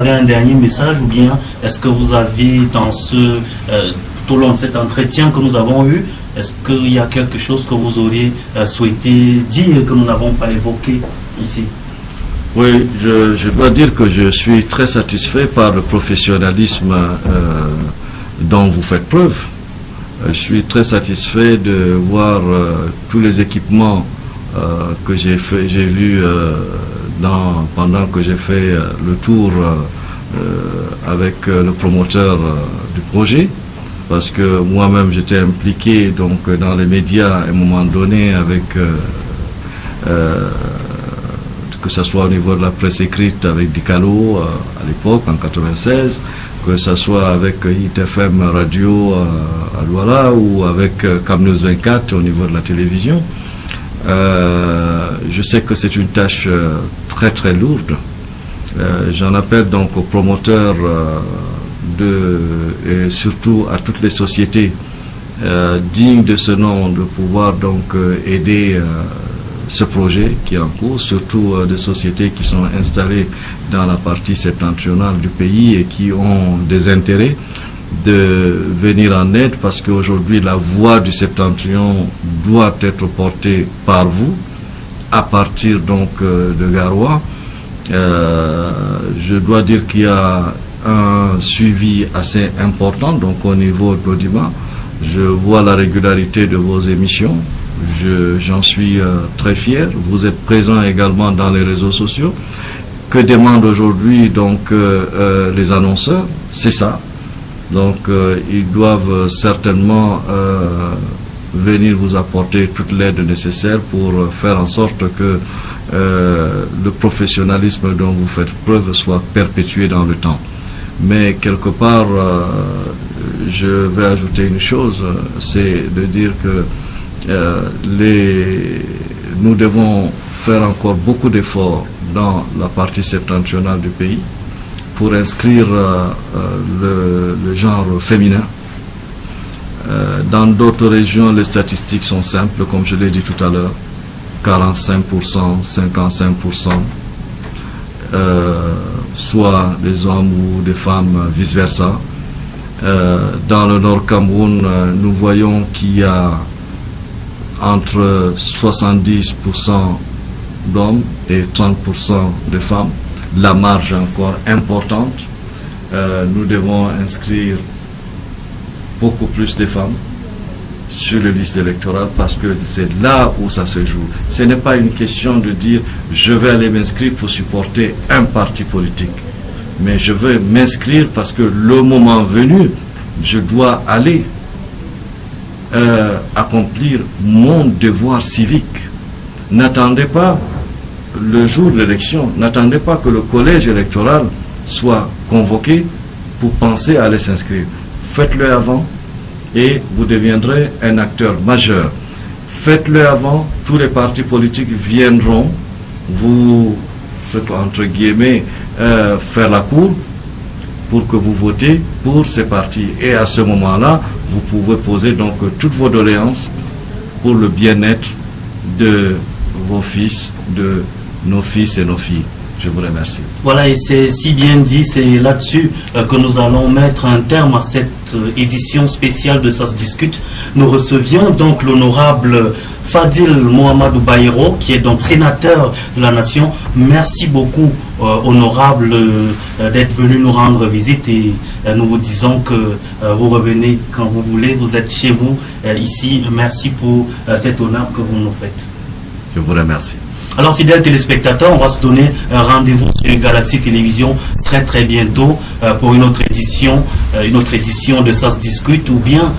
un dernier message ou bien est-ce que vous avez dans tout au long de cet entretien que nous avons eu, est-ce qu'il y a quelque chose que vous auriez souhaité dire que nous n'avons pas évoqué ici? Oui, je dois dire que je suis très satisfait par le professionnalisme dont vous faites preuve. Je suis très satisfait de voir tous les équipements que j'ai vus pendant que j'ai fait le tour avec le promoteur du projet, parce que moi-même j'étais impliqué donc dans les médias à un moment donné avec que ce soit au niveau de la presse écrite avec Dicalo à l'époque en 96, que ce soit avec ITFM Radio à Douala ou avec Camnews 24 au niveau de la télévision. Je sais que c'est une tâche très très lourde. J'en appelle donc aux promoteurs et surtout à toutes les sociétés dignes de ce nom de pouvoir donc aider ce projet qui est en cours, surtout des sociétés qui sont installées dans la partie septentrionale du pays et qui ont des intérêts de venir en aide, parce qu'aujourd'hui la voix du septentrion doit être portée par vous à partir donc de Garoua. Je dois dire qu'il y a un suivi assez important donc au niveau de l'Odima. Je vois la régularité de vos émissions, j'en suis très fier. Vous êtes présent également dans les réseaux sociaux. Que demandent aujourd'hui donc les annonceurs? C'est ça. Donc ils doivent certainement venir vous apporter toute l'aide nécessaire pour faire en sorte que le professionnalisme dont vous faites preuve soit perpétué dans le temps. Mais quelque part, je vais ajouter une chose, c'est de dire que nous devons faire encore beaucoup d'efforts dans la partie septentrionale du pays pour inscrire le genre féminin. Dans d'autres régions, les statistiques sont simples, comme je l'ai dit tout à l'heure, 45%, 55%, soit des hommes ou des femmes, vice-versa. Dans le Nord Cameroun, nous voyons qu'il y a entre 70% d'hommes et 30% de femmes. La marge est encore importante. Nous devons inscrire beaucoup plus de femmes sur les listes électorales, parce que c'est là où ça se joue. Ce n'est pas une question de dire je vais aller m'inscrire pour supporter un parti politique, mais je veux m'inscrire parce que le moment venu, je dois aller accomplir mon devoir civique. N'attendez pas le jour de l'élection, n'attendez pas que le collège électoral soit convoqué pour penser à aller s'inscrire. Faites-le avant et vous deviendrez un acteur majeur. Faites-le avant, tous les partis politiques viendront vous, entre guillemets, faire la cour pour que vous votez pour ces partis. Et à ce moment-là, vous pouvez poser donc toutes vos doléances pour le bien-être de vos fils, de nos fils et nos filles. Je vous remercie. Voilà, et c'est si bien dit, c'est là-dessus que nous allons mettre un terme à cette édition spéciale de Ça se discute. Nous recevions donc l'honorable Fadil Mohamedou Bayero, qui est donc sénateur de la nation. Merci beaucoup, honorable, d'être venu nous rendre visite, et nous vous disons que vous revenez quand vous voulez. Vous êtes chez vous ici. Merci pour cet honneur que vous nous faites. Je vous remercie. Alors, fidèles téléspectateurs, on va se donner un rendez-vous sur Galaxy Télévision très très bientôt pour une autre édition de Ça se discute, ou bien